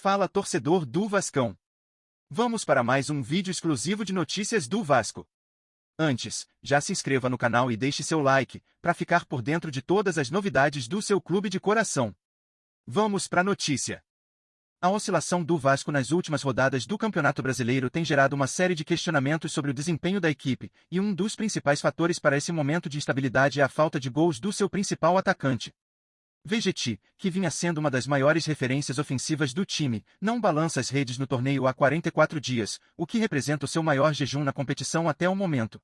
Fala, torcedor do Vascão. Vamos para mais um vídeo exclusivo de notícias do Vasco. Antes, já se inscreva no canal e deixe seu like, para ficar por dentro de todas as novidades do seu clube de coração. Vamos para a notícia. A oscilação do Vasco nas últimas rodadas do Campeonato Brasileiro tem gerado uma série de questionamentos sobre o desempenho da equipe, e um dos principais fatores para esse momento de instabilidade é a falta de gols do seu principal atacante. Vegetti, que vinha sendo uma das maiores referências ofensivas do time, não balança as redes no torneio há 44 dias, o que representa o seu maior jejum na competição até o momento.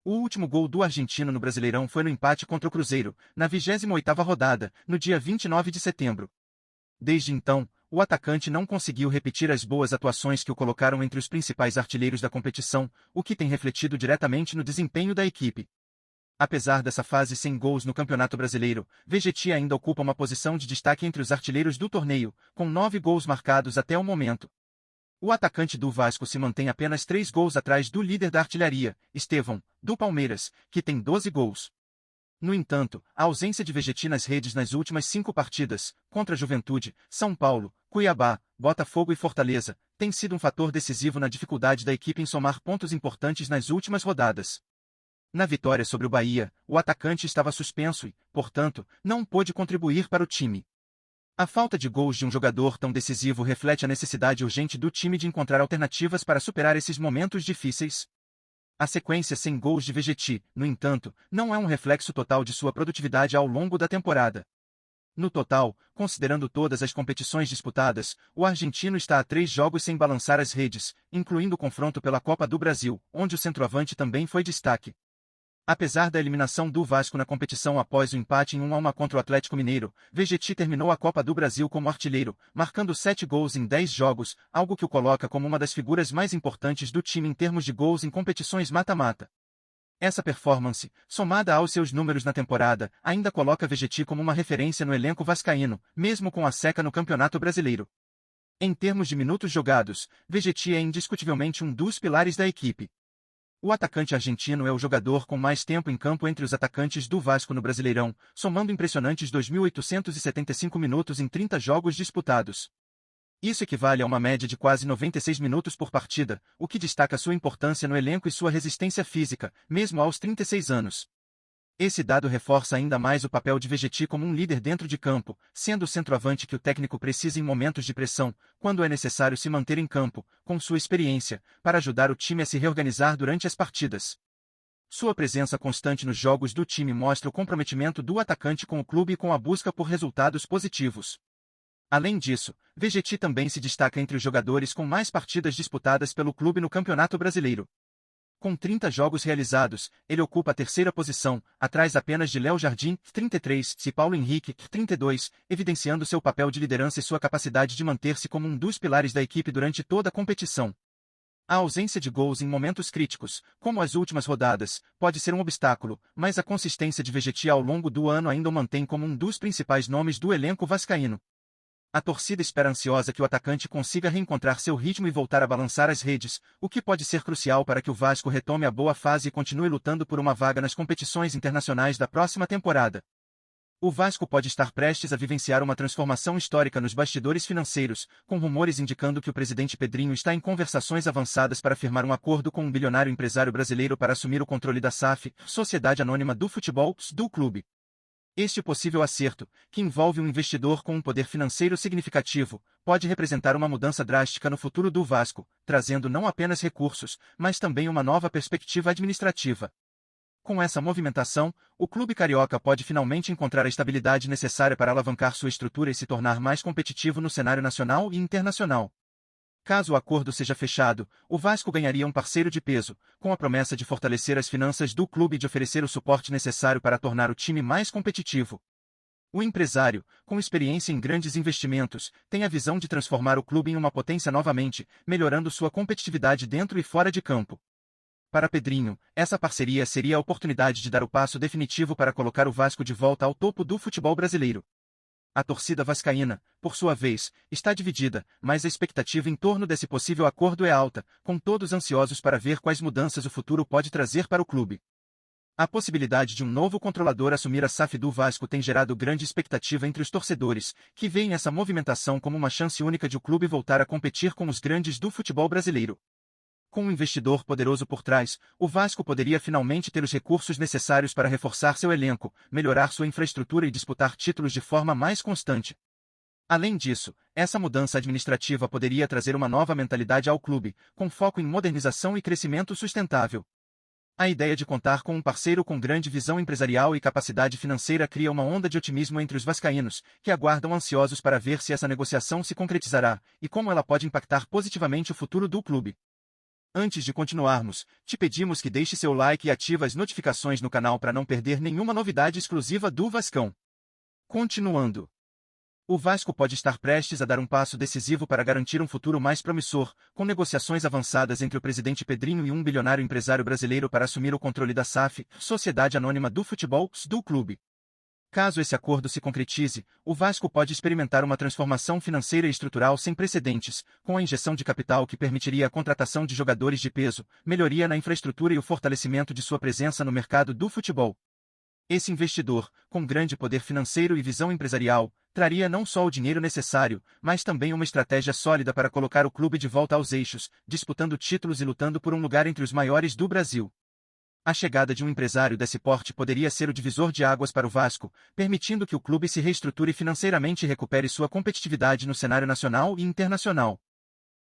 O último gol do argentino no Brasileirão foi no empate contra o Cruzeiro, na 28ª rodada, no dia 29 de setembro. Desde então, o atacante não conseguiu repetir as boas atuações que o colocaram entre os principais artilheiros da competição, o que tem refletido diretamente no desempenho da equipe. Apesar dessa fase sem gols no Campeonato Brasileiro, Vegetti ainda ocupa uma posição de destaque entre os artilheiros do torneio, com 9 gols marcados até o momento. O atacante do Vasco se mantém apenas 3 gols atrás do líder da artilharia, Estevão, do Palmeiras, que tem 12 gols. No entanto, a ausência de Vegetti nas redes nas últimas 5 partidas, contra Juventude, São Paulo, Cuiabá, Botafogo e Fortaleza, tem sido um fator decisivo na dificuldade da equipe em somar pontos importantes nas últimas rodadas. Na vitória sobre o Bahia, o atacante estava suspenso e, portanto, não pôde contribuir para o time. A falta de gols de um jogador tão decisivo reflete a necessidade urgente do time de encontrar alternativas para superar esses momentos difíceis. A sequência sem gols de Vegetti, no entanto, não é um reflexo total de sua produtividade ao longo da temporada. No total, considerando todas as competições disputadas, o argentino está a 3 jogos sem balançar as redes, incluindo o confronto pela Copa do Brasil, onde o centroavante também foi destaque. Apesar da eliminação do Vasco na competição após o empate em 1-1 contra o Atlético Mineiro, Vegetti terminou a Copa do Brasil como artilheiro, marcando 7 gols em 10 jogos, algo que o coloca como uma das figuras mais importantes do time em termos de gols em competições mata-mata. Essa performance, somada aos seus números na temporada, ainda coloca Vegetti como uma referência no elenco vascaíno, mesmo com a seca no Campeonato Brasileiro. Em termos de minutos jogados, Vegetti é indiscutivelmente um dos pilares da equipe. O atacante argentino é o jogador com mais tempo em campo entre os atacantes do Vasco no Brasileirão, somando impressionantes 2.875 minutos em 30 jogos disputados. Isso equivale a uma média de quase 96 minutos por partida, o que destaca sua importância no elenco e sua resistência física, mesmo aos 36 anos. Esse dado reforça ainda mais o papel de Vegetti como um líder dentro de campo, sendo o centroavante que o técnico precisa em momentos de pressão, quando é necessário se manter em campo, com sua experiência, para ajudar o time a se reorganizar durante as partidas. Sua presença constante nos jogos do time mostra o comprometimento do atacante com o clube e com a busca por resultados positivos. Além disso, Vegetti também se destaca entre os jogadores com mais partidas disputadas pelo clube no Campeonato Brasileiro. Com 30 jogos realizados, ele ocupa a 3ª posição, atrás apenas de Léo Jardim, 33, e Paulo Henrique, 32, evidenciando seu papel de liderança e sua capacidade de manter-se como um dos pilares da equipe durante toda a competição. A ausência de gols em momentos críticos, como as últimas rodadas, pode ser um obstáculo, mas a consistência de Vegetti ao longo do ano ainda o mantém como um dos principais nomes do elenco vascaíno. A torcida espera ansiosa que o atacante consiga reencontrar seu ritmo e voltar a balançar as redes, o que pode ser crucial para que o Vasco retome a boa fase e continue lutando por uma vaga nas competições internacionais da próxima temporada. O Vasco pode estar prestes a vivenciar uma transformação histórica nos bastidores financeiros, com rumores indicando que o presidente Pedrinho está em conversações avançadas para firmar um acordo com um bilionário empresário brasileiro para assumir o controle da SAF, Sociedade Anônima do Futebol, do clube. Este possível acerto, que envolve um investidor com um poder financeiro significativo, pode representar uma mudança drástica no futuro do Vasco, trazendo não apenas recursos, mas também uma nova perspectiva administrativa. Com essa movimentação, o clube carioca pode finalmente encontrar a estabilidade necessária para alavancar sua estrutura e se tornar mais competitivo no cenário nacional e internacional. Caso o acordo seja fechado, o Vasco ganharia um parceiro de peso, com a promessa de fortalecer as finanças do clube e de oferecer o suporte necessário para tornar o time mais competitivo. O empresário, com experiência em grandes investimentos, tem a visão de transformar o clube em uma potência novamente, melhorando sua competitividade dentro e fora de campo. Para Pedrinho, essa parceria seria a oportunidade de dar o passo definitivo para colocar o Vasco de volta ao topo do futebol brasileiro. A torcida vascaína, por sua vez, está dividida, mas a expectativa em torno desse possível acordo é alta, com todos ansiosos para ver quais mudanças o futuro pode trazer para o clube. A possibilidade de um novo controlador assumir a SAF do Vasco tem gerado grande expectativa entre os torcedores, que veem essa movimentação como uma chance única de o clube voltar a competir com os grandes do futebol brasileiro. Com um investidor poderoso por trás, o Vasco poderia finalmente ter os recursos necessários para reforçar seu elenco, melhorar sua infraestrutura e disputar títulos de forma mais constante. Além disso, essa mudança administrativa poderia trazer uma nova mentalidade ao clube, com foco em modernização e crescimento sustentável. A ideia de contar com um parceiro com grande visão empresarial e capacidade financeira cria uma onda de otimismo entre os vascaínos, que aguardam ansiosos para ver se essa negociação se concretizará e como ela pode impactar positivamente o futuro do clube. Antes de continuarmos, te pedimos que deixe seu like e ative as notificações no canal para não perder nenhuma novidade exclusiva do Vascão. Continuando. O Vasco pode estar prestes a dar um passo decisivo para garantir um futuro mais promissor, com negociações avançadas entre o presidente Pedrinho e um bilionário empresário brasileiro para assumir o controle da SAF, Sociedade Anônima do Futebol, do clube. Caso esse acordo se concretize, o Vasco pode experimentar uma transformação financeira e estrutural sem precedentes, com a injeção de capital que permitiria a contratação de jogadores de peso, melhoria na infraestrutura e o fortalecimento de sua presença no mercado do futebol. Esse investidor, com grande poder financeiro e visão empresarial, traria não só o dinheiro necessário, mas também uma estratégia sólida para colocar o clube de volta aos eixos, disputando títulos e lutando por um lugar entre os maiores do Brasil. A chegada de um empresário desse porte poderia ser o divisor de águas para o Vasco, permitindo que o clube se reestruture financeiramente e recupere sua competitividade no cenário nacional e internacional.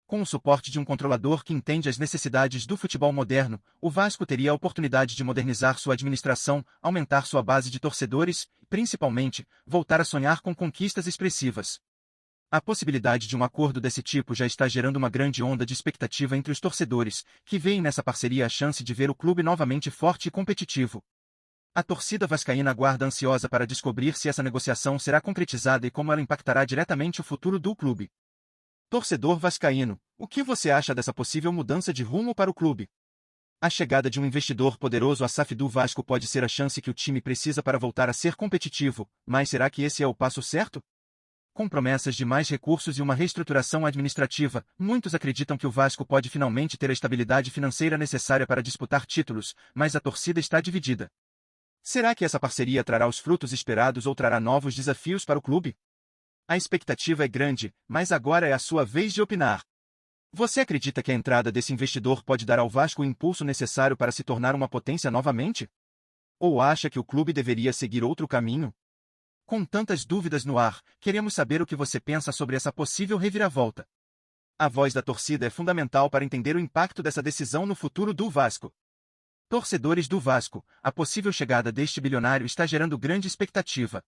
Com o suporte de um controlador que entende as necessidades do futebol moderno, o Vasco teria a oportunidade de modernizar sua administração, aumentar sua base de torcedores e, principalmente, voltar a sonhar com conquistas expressivas. A possibilidade de um acordo desse tipo já está gerando uma grande onda de expectativa entre os torcedores, que veem nessa parceria a chance de ver o clube novamente forte e competitivo. A torcida vascaína aguarda ansiosa para descobrir se essa negociação será concretizada e como ela impactará diretamente o futuro do clube. Torcedor vascaíno, o que você acha dessa possível mudança de rumo para o clube? A chegada de um investidor poderoso à SAF do Vasco pode ser a chance que o time precisa para voltar a ser competitivo, mas será que esse é o passo certo? Com promessas de mais recursos e uma reestruturação administrativa, muitos acreditam que o Vasco pode finalmente ter a estabilidade financeira necessária para disputar títulos, mas a torcida está dividida. Será que essa parceria trará os frutos esperados ou trará novos desafios para o clube? A expectativa é grande, mas agora é a sua vez de opinar. Você acredita que a entrada desse investidor pode dar ao Vasco o impulso necessário para se tornar uma potência novamente? Ou acha que o clube deveria seguir outro caminho? Com tantas dúvidas no ar, queremos saber o que você pensa sobre essa possível reviravolta. A voz da torcida é fundamental para entender o impacto dessa decisão no futuro do Vasco. Torcedores do Vasco, a possível chegada deste bilionário está gerando grande expectativa.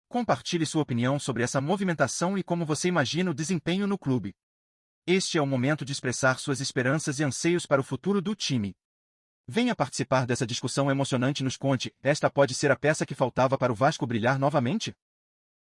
Compartilhe sua opinião sobre essa movimentação e como você imagina o desempenho no clube. Este é o momento de expressar suas esperanças e anseios para o futuro do time. Venha participar dessa discussão emocionante e nos conte, esta pode ser a peça que faltava para o Vasco brilhar novamente?